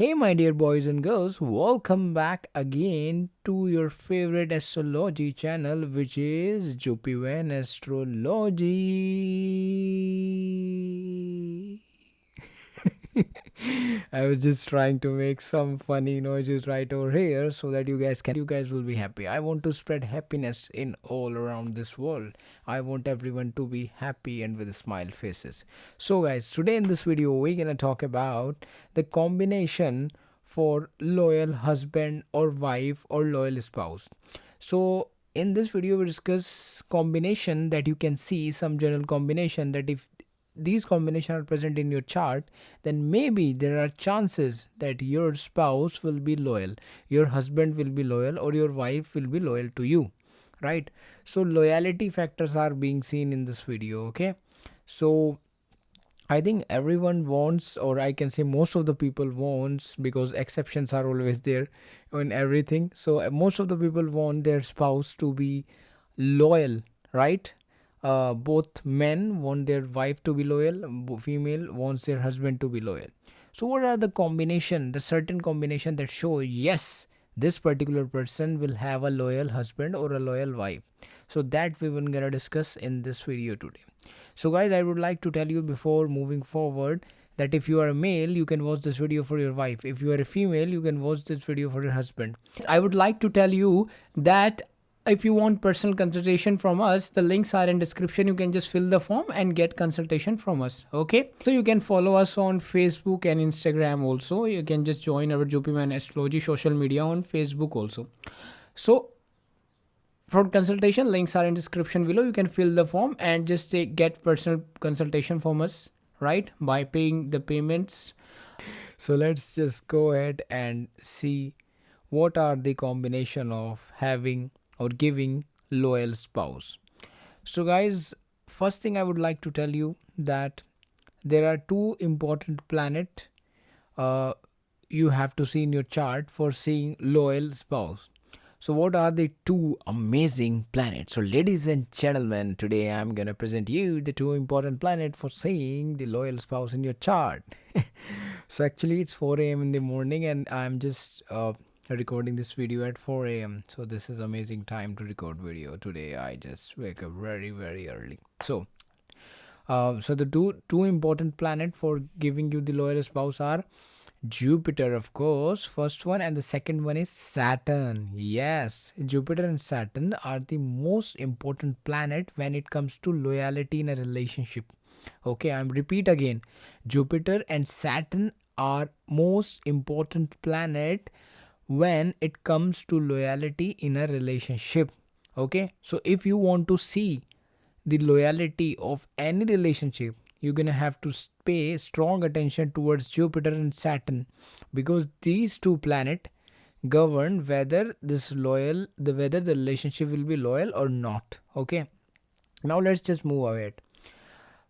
Hey, my dear boys and girls, welcome back again to your favorite astrology channel, which is Jopivan Astrology. I was just trying to make some funny noises right over here so that you guys will be happy. I want to spread happiness in all around this world. I want everyone to be happy and with smile faces. So guys, today in this video we're going to talk about the combination for loyal husband or wife or loyal spouse. So in this video we discuss combination that you can see some general combination that if these combinations are present in your chart, then maybe there are chances that your spouse will be loyal, your husband will be loyal, or your wife will be loyal to you, right? So loyalty factors are being seen in this video. Okay, so I think everyone wants, or I can say most of the people wants, because exceptions are always there in everything. So most of the people want their spouse to be loyal, right? Both men want their wife to be loyal, female wants their husband to be loyal. So what are the certain combination that show yes, this particular person will have a loyal husband or a loyal wife? So that we will gonna discuss in this video today. So guys, I would like to tell you before moving forward that if you are a male, you can watch this video for your wife. If you are a female, you can watch this video for your husband. I would like to tell you that if you want personal consultation from us, the links are in description. You can just fill the form and get consultation from us. Okay, so you can follow us on Facebook and Instagram also. You can just join our Jopiman Astrology social media on Facebook also. So for consultation, links are in description below. You can fill the form and just get personal consultation from us, right, by paying the payments. So let's just go ahead and see what are the combination of having or giving loyal spouse. So guys, first thing I would like to tell you that there are two important planet you have to see in your chart for seeing loyal spouse. So what are the two amazing planets? So ladies and gentlemen, today I'm gonna present you the two important planets for seeing the loyal spouse in your chart. So actually it's 4 a.m. in the morning and I'm just recording this video at 4 a.m. So this is amazing time to record video. Today I just wake up very early. So the two important planet for giving you the loyal spouse are Jupiter, of course, first one, and the second one is Saturn. Yes, Jupiter and Saturn are the most important planet when it comes to loyalty in a relationship. Okay, I'm repeat again. Jupiter and Saturn are most important planet when it comes to loyalty in a relationship. Okay, so if you want to see the loyalty of any relationship, you're gonna have to pay strong attention towards Jupiter and Saturn, because these two planets govern whether whether the relationship will be loyal or not. Okay, now let's just move ahead.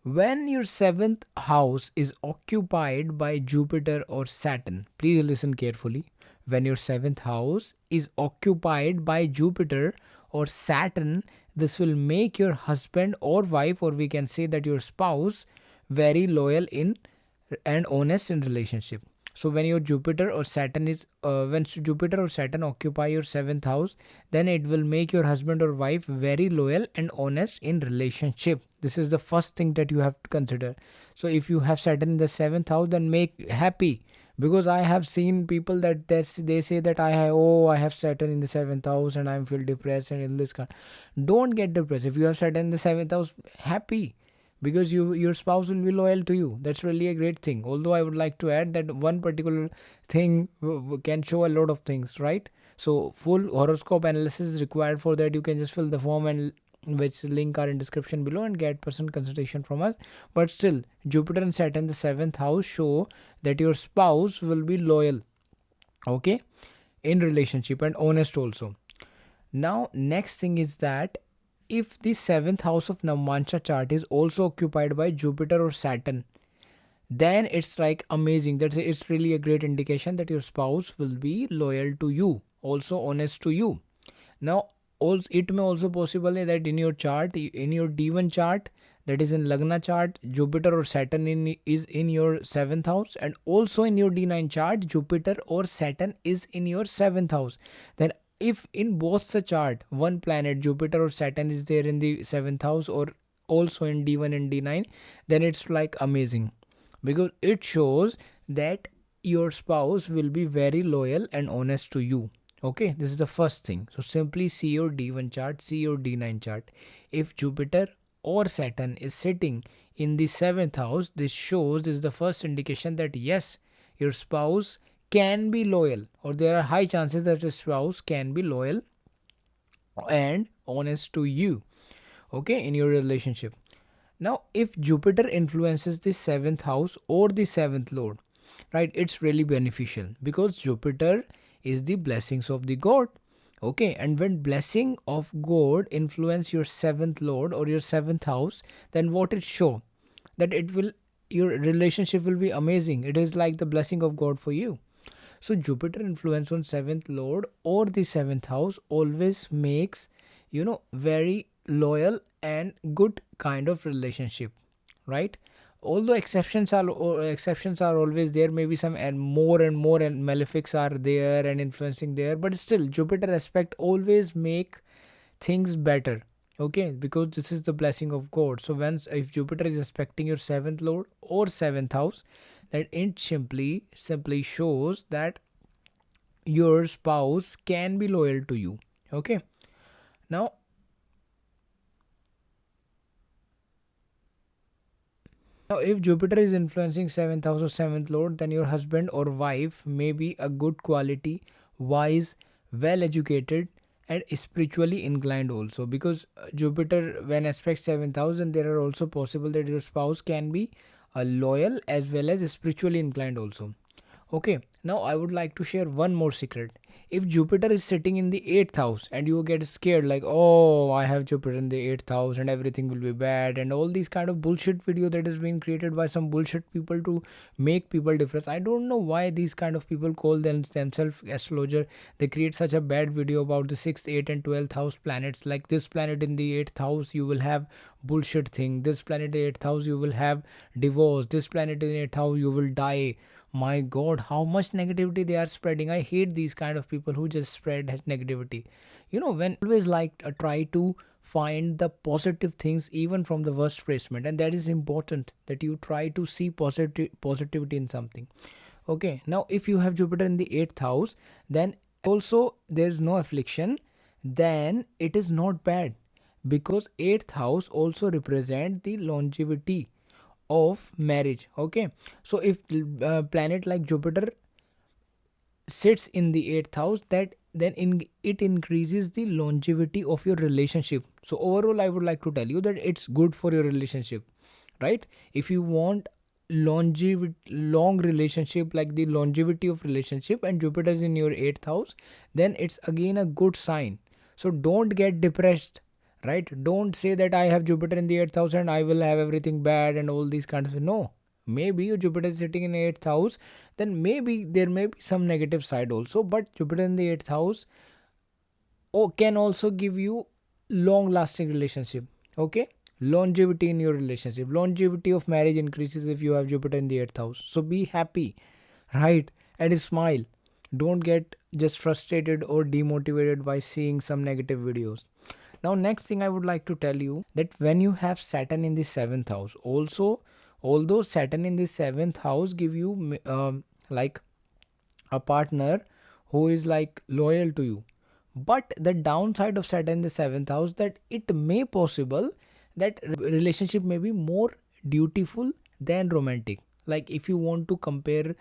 When your seventh house is occupied by Jupiter or Saturn, please listen carefully. When your seventh house is occupied by Jupiter or Saturn, this will make your husband or wife, or we can say that your spouse, very loyal in and honest in relationship. So when your Jupiter or Saturn is when Jupiter or Saturn occupy your seventh house, then it will make your husband or wife very loyal and honest in relationship. This is the first thing that you have to consider. So if you have Saturn in the seventh house, then make happy, because I have seen people that they say that I have Saturn in the seventh house and I feel depressed and in this kind. Don't get depressed. If you have Saturn in the seventh house, happy, because your spouse will be loyal to you. That's really a great thing. Although I would like to add that one particular thing can show a lot of things, right? So full horoscope analysis is required. For that you can just fill the form, and which link are in description below, and get personal consultation from us. But still, Jupiter and Saturn the seventh house show that your spouse will be loyal, okay, in relationship and honest also. Now next thing is that if the seventh house of Navamsa chart is also occupied by Jupiter or Saturn, then it's like amazing. That it's really a great indication that your spouse will be loyal to you, also honest to you. Now also, it may also possible that in your chart, in your D1 chart, that is in Lagna chart, Jupiter or Saturn is in your 7th house, and also in your D9 chart, Jupiter or Saturn is in your 7th house, then if in both the chart one planet, Jupiter or Saturn, is there in the 7th house or also in D1 and D9, then it's like amazing, because it shows that your spouse will be very loyal and honest to you. Okay, this is the first thing. So simply see your D1 chart, see your D9 chart. If Jupiter or Saturn is sitting in the 7th house, this is the first indication that yes, your spouse can be loyal, or there are high chances that your spouse can be loyal and honest to you, okay, in your relationship. Now, if Jupiter influences the 7th house or the 7th lord, right, it's really beneficial, because Jupiter is the blessings of the god. Okay, and when blessing of god influence your 7th lord or your 7th house, then what it show, that it will, your relationship will be amazing. It is like the blessing of god for you. So Jupiter influence on 7th lord or the 7th house always makes, very loyal and good kind of relationship, right? Although exceptions are always there, maybe some and more and malefics are there and influencing there, but still Jupiter aspect always make things better. Okay, because this is the blessing of god. So once, if Jupiter is aspecting your 7th lord or 7th house, that it simply shows that your spouse can be loyal to you. Okay, now if Jupiter is influencing 7th house or 7th lord, then your husband or wife may be a good quality, wise, well educated, and spiritually inclined also. Because Jupiter, when aspects 7th house, then there are also possible that your spouse can be loyal as well as spiritually inclined also. Okay, now I would like to share one more secret. If Jupiter is sitting in the 8th house and you get scared, like, oh, I have Jupiter in the 8th house and everything will be bad, and all these kind of bullshit video that has been created by some bullshit people to make people depressed. I don't know why these kind of people call themselves astrologer. They create such a bad video about the 6th, 8th, and 12th house planets. Like, this planet in the 8th house, you will have bullshit thing. This planet in the 8th house, you will have divorce. This planet in the 8th house, you will die. My god, how much negativity they are spreading. I hate these kind of people who just spread negativity. When always like try to find the positive things even from the worst placement, and that is important, that you try to see positivity in something. Okay, now if you have Jupiter in the 8th house, then also there's no affliction, then it is not bad, because 8th house also represent the longevity of marriage. Okay, so if planet like Jupiter sits in the 8th house, that then it increases the longevity of your relationship. So overall, I would like to tell you that it's good for your relationship, right? If you want long relationship, like the longevity of relationship, and Jupiter is in your 8th house, then it's again a good sign. So don't get depressed, right? Don't say that I have Jupiter in the 8th house and I will have everything bad and all these kinds of, no. Maybe your Jupiter is sitting in 8th house, then maybe there may be some negative side also, but Jupiter in the 8th house can also give you long lasting relationship. Okay, longevity in your relationship, longevity of marriage increases if you have Jupiter in the 8th house. So be happy, right? And smile. Don't get just frustrated or demotivated by seeing some negative videos. Now, next thing I would like to tell you, that when you have Saturn in the 7th house, also, although Saturn in the 7th house give you like a partner who is like loyal to you, but the downside of Saturn in the 7th house, that it may possible that relationship may be more dutiful than romantic. Like, if you want to compare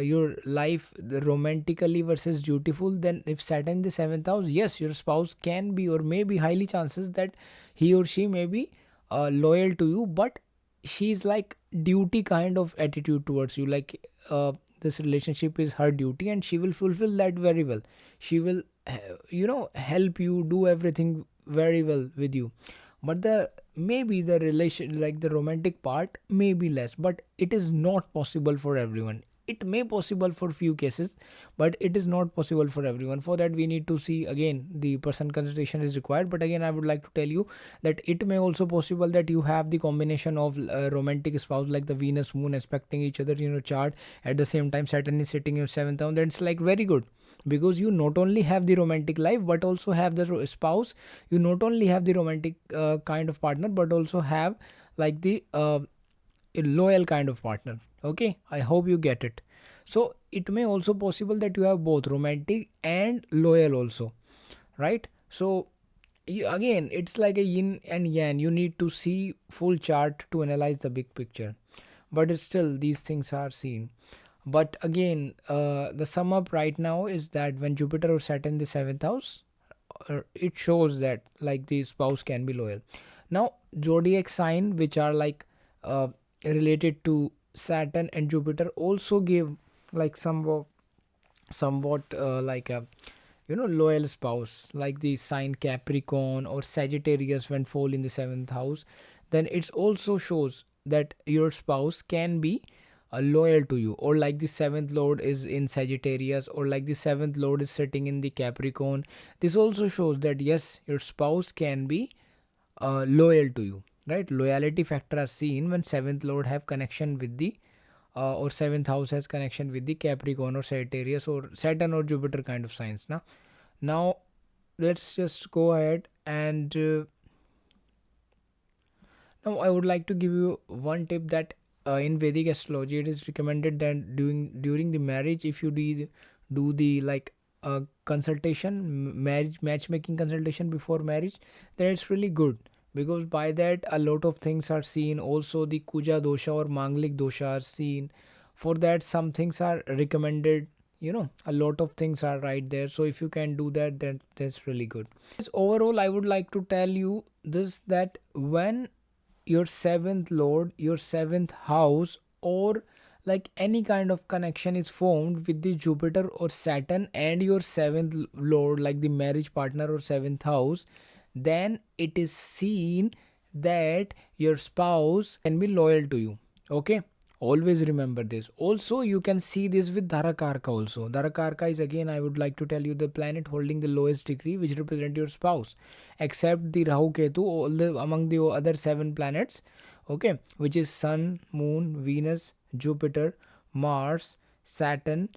your life romantically versus dutiful, then if Saturn in the 7th house, yes, your spouse can be, or may be highly chances that he or she may be loyal to you, but she's like duty kind of attitude towards you. Like, this relationship is her duty and she will fulfill that very well. She will help you do everything very well with you, but the maybe the relation, like the romantic part, may be less, but it is not possible for everyone. it may possible for few cases, but it is not possible for everyone. For that we need to see again, the person consultation is required. But again, I would like to tell you that it may also possible that you have the combination of romantic spouse, like the Venus Moon aspecting each other in your chart. At the same time Saturn is sitting in your seventh house. That's like very good, because you not only have the romantic life but also have the spouse. You not only have the romantic kind of partner, but also have like the a loyal kind of partner. Okay, I hope you get it. So it may also possible that you have both romantic and loyal also, right? So you, again, it's like a yin and yang. You need to see full chart to analyze the big picture, but it's still these things are seen. But again, the sum up right now is that when Jupiter or Saturn in the seventh house, it shows that like the spouse can be loyal. Now zodiac sign which are like related to Saturn and Jupiter also give like somewhat like a loyal spouse, like the sign Capricorn or Sagittarius when fall in the seventh house. Then it also shows that your spouse can be loyal to you, or like the seventh lord is in Sagittarius, or like the seventh lord is sitting in the Capricorn. This also shows that yes, your spouse can be loyal to you, right? Loyalty factor are seen when seventh lord have connection with the or seventh house has connection with the Capricorn or Sagittarius or Saturn or Jupiter kind of signs. Now let's just go ahead and now I would like to give you one tip that in Vedic astrology it is recommended that during the marriage, if you do the like consultation, marriage matchmaking consultation before marriage, then it's really good, because by that a lot of things are seen. Also the Kuja dosha or Manglik dosha are seen. For that some things are recommended, a lot of things are right there. So if you can do that, then that's really good. Overall I would like to tell you this, that when your seventh lord, your seventh house, or like any kind of connection is formed with the Jupiter or Saturn and your seventh lord, like the marriage partner or seventh house, then it is seen that your spouse can be loyal to you. Okay, always remember this. Also you can see this with Dharakarka also. Dharakarka is, again I would like to tell you, the planet holding the lowest degree which represent your spouse, except the Rahu Ketu, all the among the other seven planets, okay, which is Sun, Moon, Venus, Jupiter, Mars, Saturn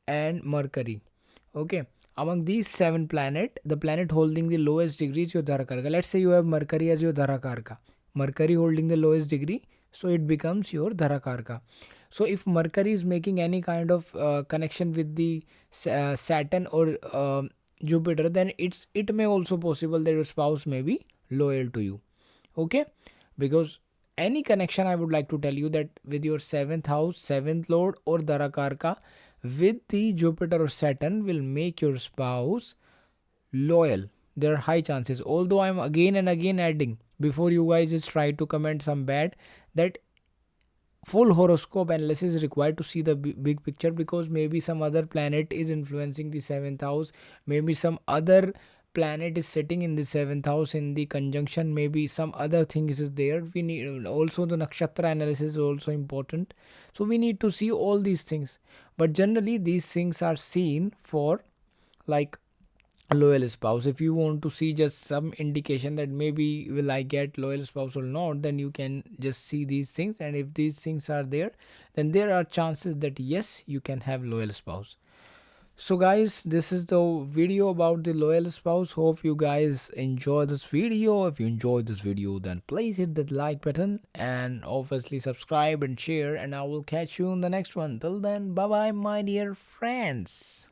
and Mercury. Okay, among these seven planet, the planet holding the lowest degree is your Dharakarka. Let's say you have Mercury as your Dharakarka, Mercury holding the lowest degree, so it becomes your Dharakarka. So if Mercury is making any kind of connection with the Saturn or Jupiter, then it may also possible that your spouse may be loyal to you. Okay, because any connection, I would like to tell you that with your seventh house, seventh lord or Dharakarka with the Jupiter or Saturn will make your spouse loyal. There are high chances, although I'm again and again adding, before you guys just try to comment some bad, that full horoscope analysis is required to see the big picture, because maybe some other planet is influencing the seventh house, maybe some other planet is sitting in the seventh house in the conjunction, maybe some other things is there. We need also the nakshatra analysis is also important, so we need to see all these things. But generally these things are seen for like a loyal spouse. If you want to see just some indication that maybe will I get loyal spouse or not, then you can just see these things, and if these things are there, then there are chances that yes, you can have loyal spouse. So guys, this is the video about the loyal spouse. Hope you guys enjoy this video. If you enjoyed this video, then please hit that like button and obviously subscribe and share, and I will catch you in the next one. Till then, bye bye my dear friends.